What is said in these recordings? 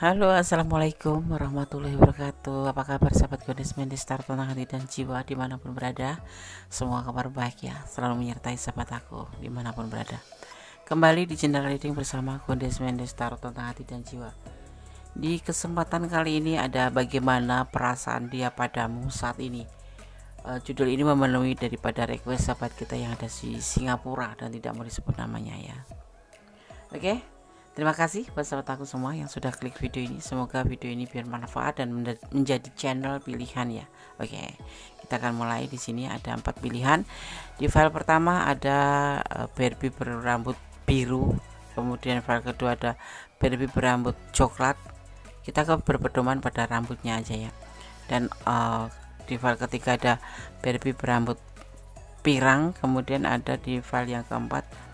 Halo, assalamualaikum warahmatullahi wabarakatuh. Apa kabar sahabat Goddess Mendistar tentang hati dan jiwa dimanapun berada? Semua kabar baik ya, selalu menyertai sahabat aku dimanapun berada. Kembali di channel reading bersama Goddess Mendistar tentang hati dan jiwa. Di kesempatan kali ini ada bagaimana perasaan dia padamu saat ini. Judul ini memenuhi daripada request sahabat kita yang ada di Singapura dan tidak mau disebut namanya ya. Oke. Terima kasih buat sahabat aku semua yang sudah klik video ini. Semoga video ini bermanfaat dan menjadi channel pilihan ya. Oke, kita akan mulai. Di sini ada 4 pilihan. Di file pertama ada Barbie berambut biru. Kemudian file kedua ada Barbie berambut coklat. Kita akan berpedoman pada rambutnya aja ya. Dan di file ketiga ada Barbie berambut pirang. Kemudian ada di file yang keempat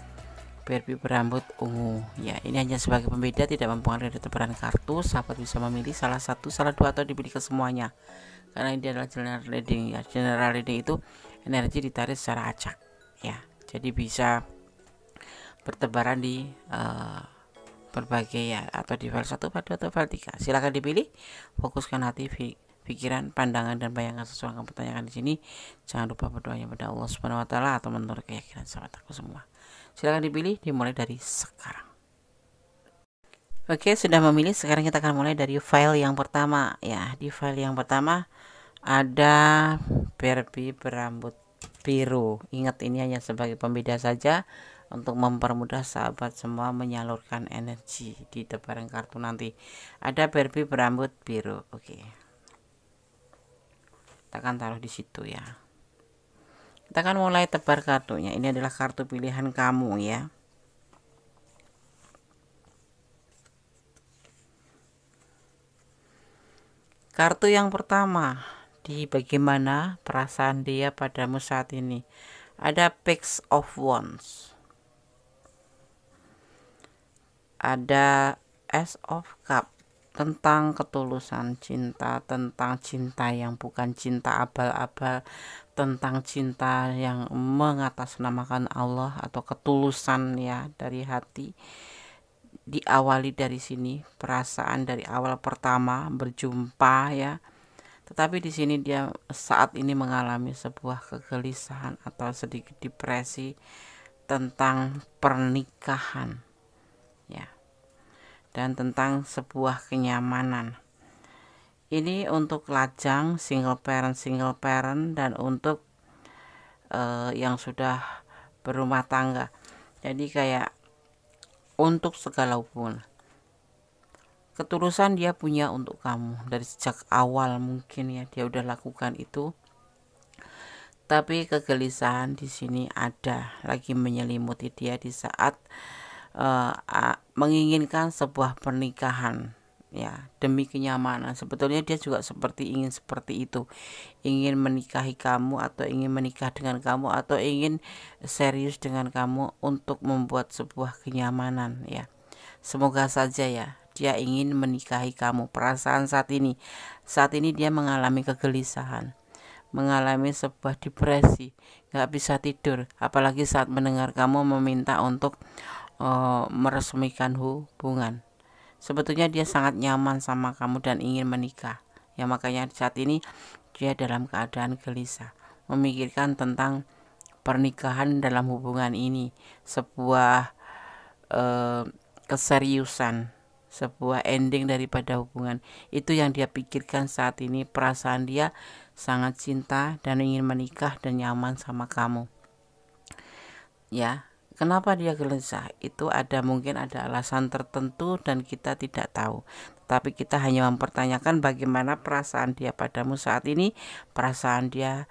Barbie berambut ungu ya. Ini hanya sebagai pembeda, tidak mempengaruhi tebaran kartu. Sahabat bisa memilih salah satu, salah dua, atau dipilih ke semuanya karena ini adalah general reading ya. General reading itu energi ditarik secara acak ya, jadi bisa bertebaran di berbagai ya, atau di file 1, file 2, atau file 3. Silahkan dipilih, fokuskan hati, pikiran, pandangan, dan bayangan sesuai yang kamu pertanyakan di sini. Jangan lupa berdoanya pada Allah Subhanahu wa Ta'ala atau menurut keyakinan sahabat aku semua. Silahkan dipilih, dimulai dari sekarang. Oke, sudah memilih. Sekarang kita akan mulai dari file yang pertama ya. Di file yang pertama ada Barbie berambut biru. Ingat, ini hanya sebagai pembeda saja untuk mempermudah sahabat semua menyalurkan energi di tebaran kartu nanti. Ada Barbie berambut biru. Oke, kita akan taruh di situ ya. Kita akan mulai tebar kartunya. Ini adalah kartu pilihan kamu ya. Kartu yang pertama, di bagaimana perasaan dia padamu saat ini. Ada Page of Wands. Ada Ace of Cup, tentang ketulusan cinta, tentang cinta yang bukan cinta abal-abal, tentang cinta yang mengatasnamakan Allah atau ketulusan ya dari hati. Diawali dari sini, perasaan dari awal pertama berjumpa ya. Tetapi di sini dia saat ini mengalami sebuah kegelisahan atau sedikit depresi tentang pernikahan ya, dan tentang sebuah kenyamanan. Ini untuk lajang, single parent, dan untuk yang sudah berumah tangga. Jadi kayak untuk segala hubungan, ketulusan dia punya untuk kamu dari sejak awal, mungkin ya dia udah lakukan itu. Tapi kegelisahan di sini ada lagi menyelimuti dia di saat menginginkan sebuah pernikahan ya, demi kenyamanan. Sebetulnya dia juga seperti ingin seperti itu, ingin menikahi kamu, atau ingin menikah dengan kamu, atau ingin serius dengan kamu untuk membuat sebuah kenyamanan ya. Semoga saja ya dia ingin menikahi kamu. Perasaan saat ini dia mengalami kegelisahan, mengalami sebuah depresi, gak bisa tidur, apalagi saat mendengar kamu meminta untuk meresmikan hubungan. Sebetulnya dia sangat nyaman sama kamu dan ingin menikah ya, makanya saat ini dia dalam keadaan gelisah, memikirkan tentang pernikahan dalam hubungan ini, sebuah keseriusan, sebuah ending daripada hubungan. Itu yang dia pikirkan saat ini. Perasaan dia sangat cinta dan ingin menikah dan nyaman sama kamu ya. Kenapa dia gelisah? Itu mungkin ada alasan tertentu dan kita tidak tahu. Tapi kita hanya mempertanyakan bagaimana perasaan dia padamu saat ini. Perasaan dia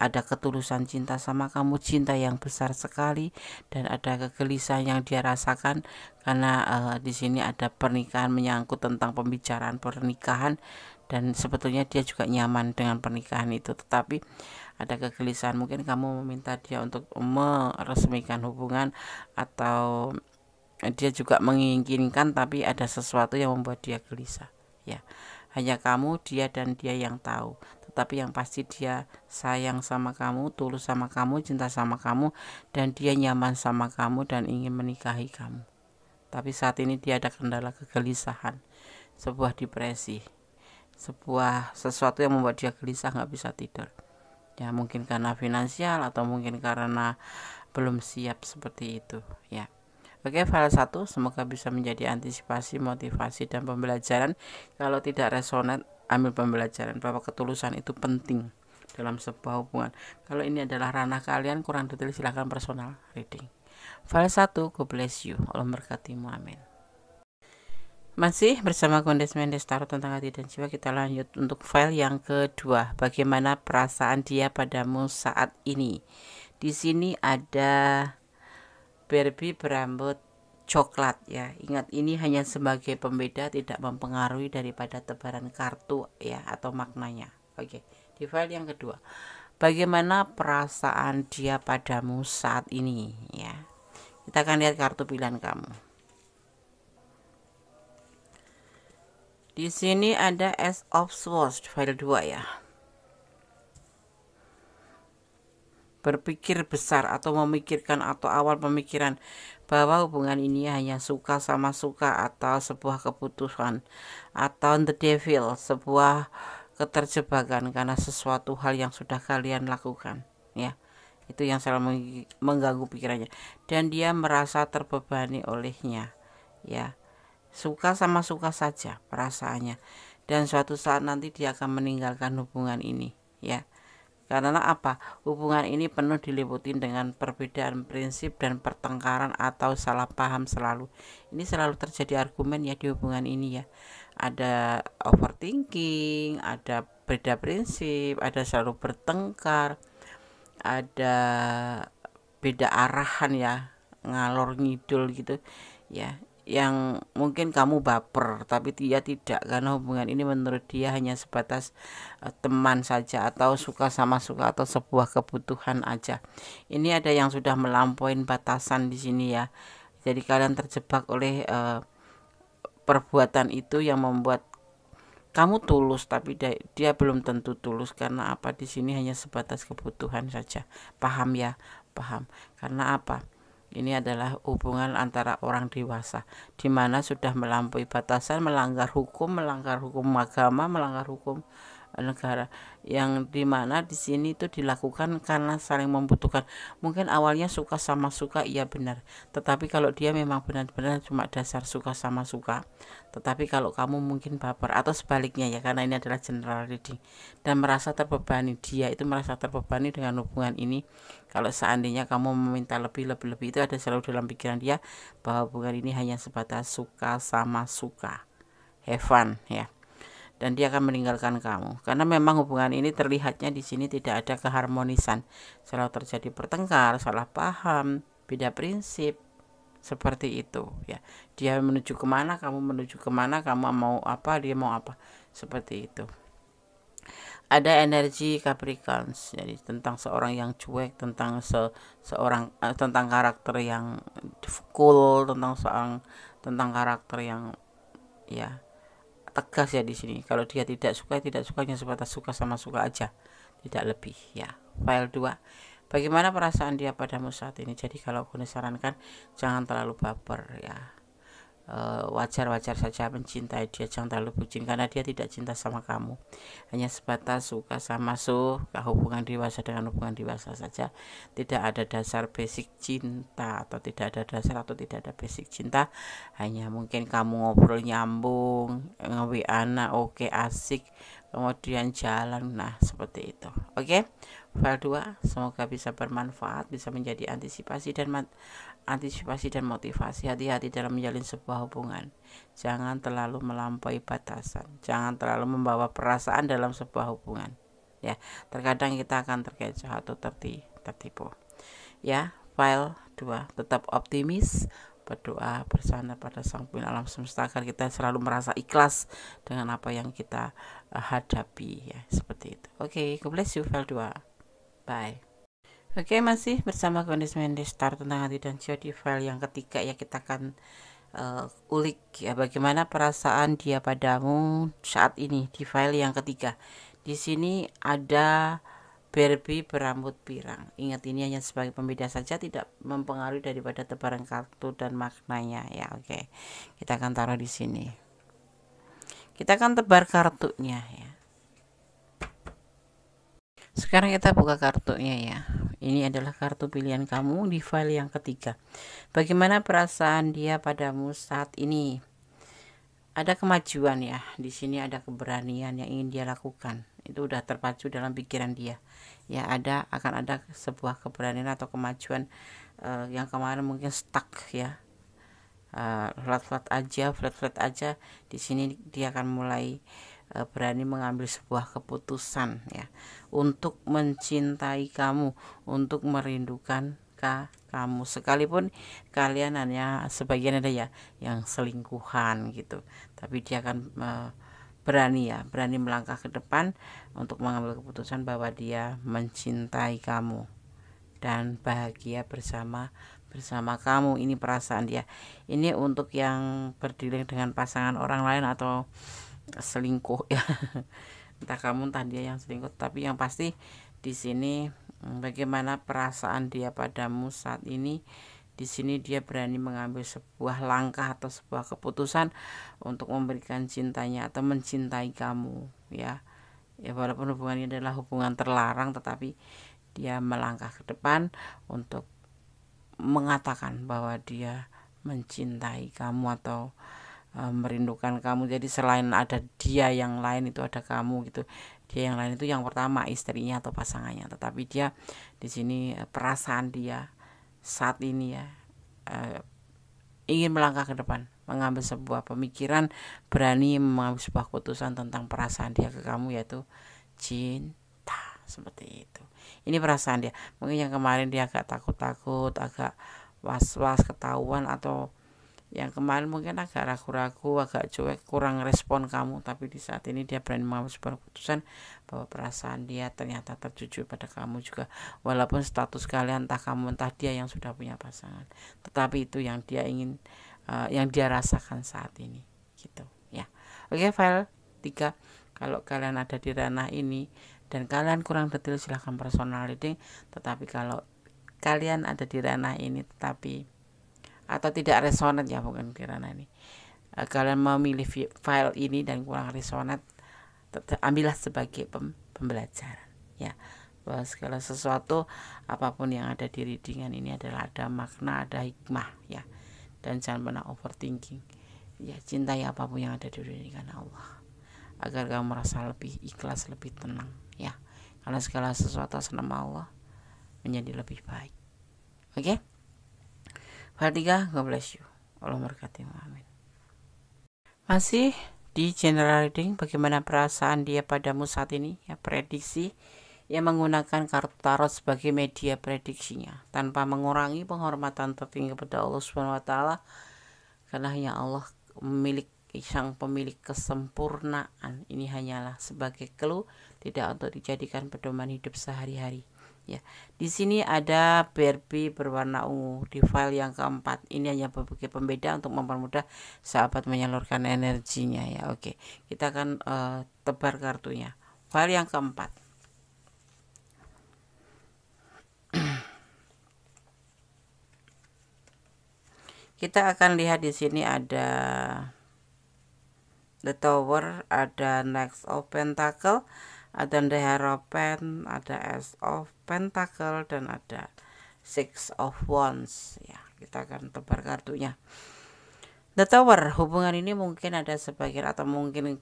ada ketulusan cinta sama kamu, cinta yang besar sekali, dan ada kegelisahan yang dia rasakan karena di sini ada pernikahan, menyangkut tentang pembicaraan pernikahan, dan sebetulnya dia juga nyaman dengan pernikahan itu. Tetapi ada kegelisahan, mungkin kamu meminta dia untuk meresmikan hubungan, atau dia juga menginginkan, tapi ada sesuatu yang membuat dia gelisah ya. Hanya kamu, dia, dan dia yang tahu. Tetapi yang pasti dia sayang sama kamu, tulus sama kamu, cinta sama kamu, dan dia nyaman sama kamu dan ingin menikahi kamu. Tapi saat ini dia ada kendala kegelisahan. sebuah depresi, sebuah sesuatu yang membuat dia gelisah, nggak bisa tidur. Ya mungkin karena finansial atau mungkin karena belum siap seperti itu ya. Oke, file 1 semoga bisa menjadi antisipasi, motivasi, dan pembelajaran. Kalau tidak resonan, ambil pembelajaran bahwa ketulusan itu penting dalam sebuah hubungan. Kalau ini adalah ranah kalian kurang detail, silahkan personal reading. File 1, God bless you, Allah memberkatimu, amin. Masih bersama Kondis Mendes Tarot tentang hati dan jiwa, kita lanjut untuk file yang kedua. Bagaimana perasaan dia padamu saat ini? Di sini ada Barbie berambut coklat ya. Ingat, ini hanya sebagai pembeda, tidak mempengaruhi daripada tebaran kartu ya atau maknanya. Oke, di file yang kedua. Bagaimana perasaan dia padamu saat ini ya. Kita akan lihat kartu pilihan kamu. Di sini ada Ace of Swords, file 2 ya. Berpikir besar atau memikirkan atau awal pemikiran bahwa hubungan ini hanya suka sama suka atau sebuah keputusan atau the devil, sebuah keterjebakan karena sesuatu hal yang sudah kalian lakukan ya. Itu yang selalu mengganggu pikirannya dan dia merasa terbebani olehnya ya. Suka sama suka saja perasaannya, dan suatu saat nanti dia akan meninggalkan hubungan ini ya. Karena apa? Hubungan ini penuh diliputi dengan perbedaan prinsip dan pertengkaran atau salah paham selalu. Ini selalu terjadi argumen ya di hubungan ini ya. Ada overthinking, ada beda prinsip, ada selalu bertengkar, ada beda arahan ya, ngalor ngidul gitu ya. Yang mungkin kamu baper tapi dia tidak, karena hubungan ini menurut dia hanya sebatas teman saja atau suka sama suka atau sebuah kebutuhan aja. Ini ada yang sudah melampaui batasan di sini ya. Jadi kalian terjebak oleh perbuatan itu yang membuat kamu tulus tapi dia belum tentu tulus. Karena apa? Di sini hanya sebatas kebutuhan saja. Paham ya? Paham. Karena apa? Ini adalah hubungan antara orang dewasa, di mana sudah melampaui batasan, melanggar hukum agama, melanggar hukum negara, yang dimana di sini itu dilakukan karena saling membutuhkan. Mungkin awalnya suka sama suka, iya benar, tetapi kalau dia memang benar-benar cuma dasar suka sama suka, tetapi kalau kamu mungkin baper atau sebaliknya ya, karena ini adalah general reading, dan merasa terbebani, dia itu merasa terbebani dengan hubungan ini. Kalau seandainya kamu meminta lebih itu ada selalu dalam pikiran dia bahwa hubungan ini hanya sebatas suka sama suka, have fun ya. Dan dia akan meninggalkan kamu karena memang hubungan ini terlihatnya di sini tidak ada keharmonisan, selalu terjadi pertengkar, salah paham, beda prinsip, seperti itu ya. Dia menuju kemana, kamu menuju kemana, kamu mau apa, dia mau apa, seperti itu. Ada energi Capricorn, jadi tentang seorang yang cuek, tentang seorang tentang karakter yang cool, tentang karakter yang ya tegas ya di sini. Kalau dia tidak suka hanya sebatas suka sama suka aja, tidak lebih ya. File 2. Bagaimana perasaan dia padamu saat ini? Jadi kalau aku sarankan jangan terlalu baper ya. Wajar-wajar saja mencintai dia, jangan terlalu bucin karena dia tidak cinta sama kamu, hanya sebatas suka sama suka, hubungan dewasa dengan hubungan dewasa saja, tidak ada dasar basic cinta atau tidak ada dasar atau tidak ada basic cinta, hanya mungkin kamu ngobrol nyambung, nge-WA oke, asik, kemudian jalan, nah seperti itu. Oke, file 2 semoga bisa bermanfaat, bisa menjadi antisipasi dan motivasi. Hati-hati dalam menjalin sebuah hubungan, jangan terlalu melampaui batasan, jangan terlalu membawa perasaan dalam sebuah hubungan ya. Terkadang kita akan terkecoh atau tertipu ya. File 2, tetap optimis, berdoa, bersandar pada Sang Pemilik alam semesta agar kita selalu merasa ikhlas dengan apa yang kita hadapi ya, seperti itu. Oke, God bless you. File 2, bye. Oke, masih bersama Kondis Mendes Tarot tentang hati dan jiwa. Di file yang ketiga ya, kita akan ulik ya bagaimana perasaan dia padamu saat ini. Di file yang ketiga, di sini ada Barbie berambut pirang. Ingat, ini hanya sebagai pembeda saja, tidak mempengaruhi daripada tebaran kartu dan maknanya ya. Oke, kita akan taruh di sini. Kita akan tebar kartunya ya. Sekarang kita buka kartunya ya. Ini adalah kartu pilihan kamu di file yang ketiga. Bagaimana perasaan dia padamu saat ini? Ada kemajuan ya. Di sini ada keberanian yang ingin dia lakukan. Itu udah terpacu dalam pikiran dia. Ya, akan ada sebuah keberanian atau kemajuan yang kemarin mungkin stuck ya. Flat aja. Di sini dia akan mulai berani mengambil sebuah keputusan ya, untuk mencintai kamu, untuk merindukan kamu, sekalipun kalian hanya sebagian ada ya yang selingkuhan gitu, tapi dia akan berani melangkah ke depan untuk mengambil keputusan bahwa dia mencintai kamu dan bahagia bersama kamu. Ini perasaan dia. Ini untuk yang berdiri dengan pasangan orang lain atau selingkuh ya. Entah kamu entah dia yang selingkuh, tapi yang pasti di sini bagaimana perasaan dia padamu saat ini. Di sini dia berani mengambil sebuah langkah atau sebuah keputusan untuk memberikan cintanya atau mencintai kamu ya. Ya, walaupun hubungan ini adalah hubungan terlarang, tetapi dia melangkah ke depan untuk mengatakan bahwa dia mencintai kamu atau merindukan kamu. Jadi selain ada dia yang lain, itu ada kamu gitu. Dia yang lain itu yang pertama istrinya atau pasangannya, tetapi dia di sini perasaan dia saat ini ya ingin melangkah ke depan, mengambil sebuah pemikiran, berani mengambil sebuah keputusan tentang perasaan dia ke kamu, yaitu cinta. Seperti itu. Ini perasaan dia. Mungkin yang kemarin dia agak takut-takut, agak was-was ketahuan, atau yang kemarin mungkin agak ragu-ragu, agak cuek, kurang respon kamu, tapi di saat ini dia berani mengambil sebuah keputusan bahwa perasaan dia ternyata tertuju pada kamu juga, walaupun status kalian entah kamu entah dia yang sudah punya pasangan, tetapi itu yang dia ingin, yang dia rasakan saat ini gitu ya. Oke, file 3. Kalau kalian ada di ranah ini dan kalian kurang detail, silahkan personal reading. Tetapi kalau kalian ada di ranah ini tetapi atau tidak resonate ya, bukan kirana ini, kalian memilih file ini dan kurang resonate, ambillah sebagai pembelajaran ya, bahwa segala sesuatu apapun yang ada di readingan ini adalah ada makna, ada hikmah ya, dan jangan pernah overthinking ya. Cintai apapun yang ada di readingan Allah agar kamu merasa lebih ikhlas, lebih tenang ya, karena segala sesuatu atas nama Allah menjadi lebih baik. Oke? File 3, God bless you. Allah memberkati. Amin. Masih di general reading, bagaimana perasaan dia padamu saat ini ya, prediksi yang menggunakan kartu tarot sebagai media prediksinya tanpa mengurangi penghormatan tertinggi kepada Allah Subhanahu wa taala, karena hanya Allah sang pemilik kesempurnaan. Ini hanyalah sebagai clue, tidak untuk dijadikan pedoman hidup sehari-hari. Ya, di sini ada Barbie berwarna ungu di file yang keempat. Ini hanya sebagai pembeda untuk mempermudah sahabat menyalurkan energinya ya. Oke, kita akan tebar kartunya. File yang keempat. Kita akan lihat di sini ada The Tower, ada Knight of Pentacle, ada The Hierophant, ada Ace of Pentacle, dan ada Six of Wands ya. Kita akan tebar kartunya. The Tower, hubungan ini mungkin ada sebagian atau mungkin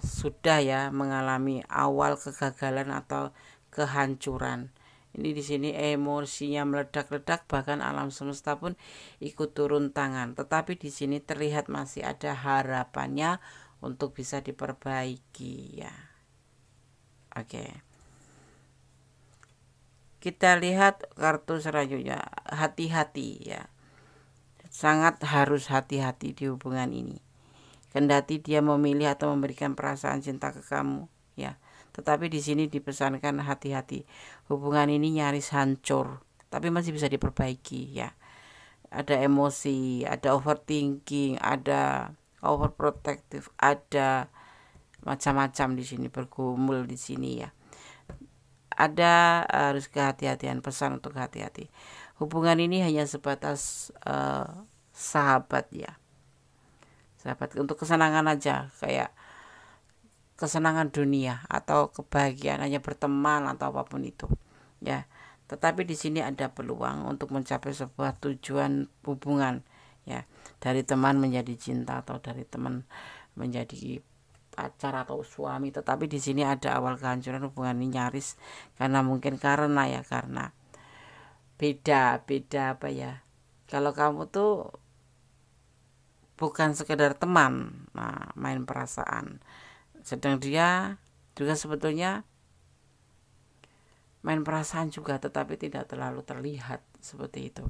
sudah ya mengalami awal kegagalan atau kehancuran. Ini di sini emosinya meledak-ledak, bahkan alam semesta pun ikut turun tangan. Tetapi di sini terlihat masih ada harapannya untuk bisa diperbaiki ya. Oke. Kita lihat kartu selanjutnya, hati-hati ya. Sangat harus hati-hati di hubungan ini. Kendati dia memilih atau memberikan perasaan cinta ke kamu ya, tetapi di sini dipesankan hati-hati. Hubungan ini nyaris hancur, tapi masih bisa diperbaiki ya. Ada emosi, ada overthinking, ada overprotective, ada macam-macam di sini bergumul di sini ya. Ada harus kehati-hatian, pesan untuk hati-hati. Hubungan ini hanya sebatas sahabat ya. sahabat, untuk kesenangan aja, kayak kesenangan dunia atau kebahagiaan hanya berteman atau apapun itu ya. Tetapi di sini ada peluang untuk mencapai sebuah tujuan hubungan ya, dari teman menjadi cinta atau dari teman menjadi pacar atau suami. Tetapi di sini ada awal kehancuran hubungan ini nyaris karena mungkin karena beda apa ya, kalau kamu tuh bukan sekedar teman, nah main perasaan, sedang dia juga sebetulnya main perasaan juga tetapi tidak terlalu terlihat seperti itu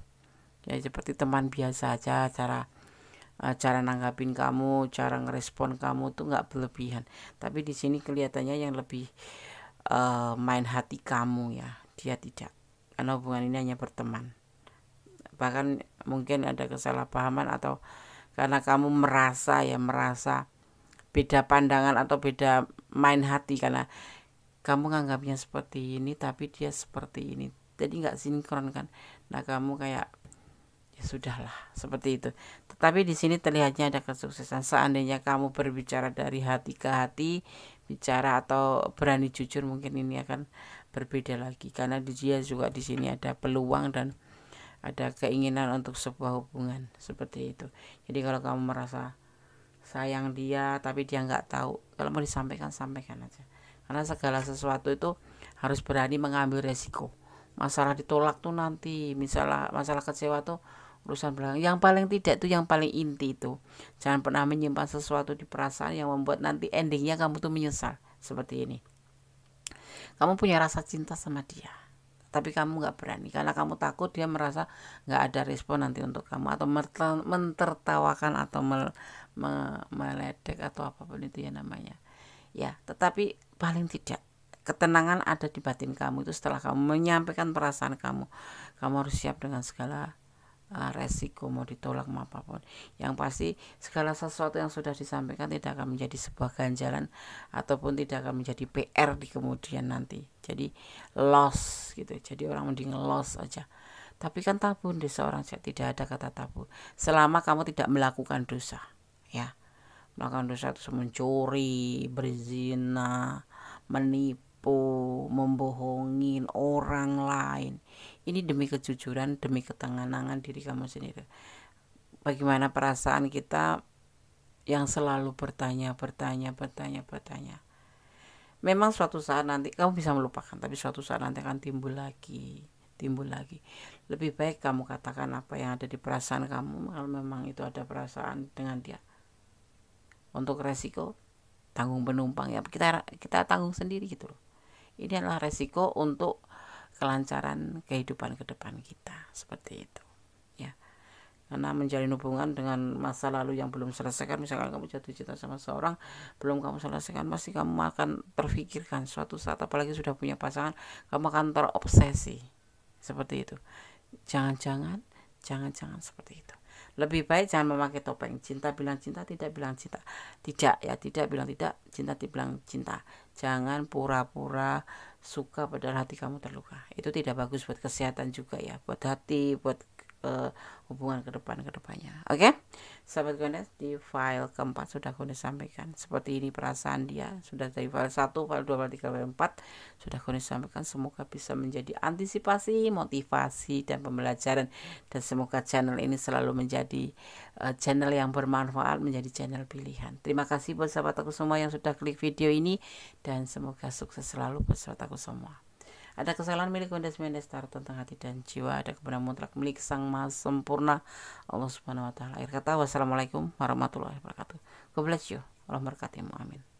ya, seperti teman biasa aja, cara nanggapin kamu, cara ngerespon kamu tuh nggak berlebihan. Tapi di sini kelihatannya yang lebih main hati kamu ya, dia tidak, karena hubungan ini hanya berteman. Bahkan mungkin ada kesalahpahaman atau karena kamu merasa beda pandangan atau beda main hati, karena kamu nganggapnya seperti ini tapi dia seperti ini, jadi nggak sinkron kan. Nah kamu kayak ya sudahlah seperti itu. Tetapi di sini terlihatnya ada kesuksesan. Seandainya kamu berbicara dari hati ke hati, bicara atau berani jujur, mungkin ini akan berbeda lagi, karena dia juga di sini ada peluang dan ada keinginan untuk sebuah hubungan seperti itu. Jadi kalau kamu merasa sayang dia tapi dia nggak tahu, kalau mau disampaikan sampaikan aja, karena segala sesuatu itu harus berani mengambil resiko. Masalah ditolak tuh nanti, misalnya masalah kecewa tuh urusan belakang. Yang paling tidak itu, yang paling inti itu, jangan pernah menyimpan sesuatu di perasaan yang membuat nanti endingnya kamu tuh menyesal. Seperti ini, kamu punya rasa cinta sama dia tapi kamu nggak berani karena kamu takut dia merasa nggak ada respon nanti untuk kamu, atau mentertawakan atau meledek atau apapun itu ya namanya ya. Tetapi paling tidak ketenangan ada di batin kamu itu setelah kamu menyampaikan perasaan kamu. Kamu harus siap dengan segala resiko, mau ditolak mau apapun. Yang pasti segala sesuatu yang sudah disampaikan tidak akan menjadi sebuah ganjalan ataupun tidak akan menjadi PR di kemudian nanti, jadi loss gitu. Jadi orang mending loss aja. Tapi kan tabu di seorang tidak ada kata tabu selama kamu tidak melakukan dosa ya. Melakukan dosa itu mencuri, berzina, menipu, membohongin orang lain, ini demi kejujuran, demi ketenangan diri kamu sendiri. Bagaimana perasaan kita yang selalu bertanya. Memang suatu saat nanti kamu bisa melupakan, tapi suatu saat nanti akan timbul lagi. Lebih baik kamu katakan apa yang ada di perasaan kamu kalau memang itu ada perasaan dengan dia. Untuk resiko tanggung penumpang ya, kita tanggung sendiri gitu loh. Ini adalah resiko untuk kelancaran kehidupan ke depan kita, seperti itu ya. Karena menjalin hubungan dengan masa lalu yang belum selesaikan, misalkan kamu jatuh cinta sama seorang belum kamu selesaikan, pasti kamu akan terfikirkan suatu saat, apalagi sudah punya pasangan, kamu akan terobsesi seperti itu. Jangan seperti itu. Lebih baik jangan memakai topeng cinta bilang cinta, tidak bilang cinta, tidak bilang tidak, cinta dibilang cinta. Jangan pura-pura suka padahal hati kamu terluka. Itu tidak bagus buat kesehatan juga ya, buat hati, buat hubungan kedepannya. Oke, sahabat Gones, di file keempat sudah Gones sampaikan seperti ini perasaan dia. Sudah dari file 1, file 2, file 3, file 4 sudah Gones sampaikan. Semoga bisa menjadi antisipasi, motivasi, dan pembelajaran, dan semoga channel ini selalu menjadi channel yang bermanfaat, menjadi channel pilihan. Terima kasih buat sahabat aku semua yang sudah klik video ini, dan semoga sukses selalu buat sahabat aku semua. Ada kesalahan milik Gones Mendestar tentang hati dan jiwa, ada kebenaran mutlak milik Sang Maha Sempurna Allah Subhanahu wa taala. Akhir kata, wassalamualaikum warahmatullahi wabarakatuh. God bless you. Allah berkatimu. Amin.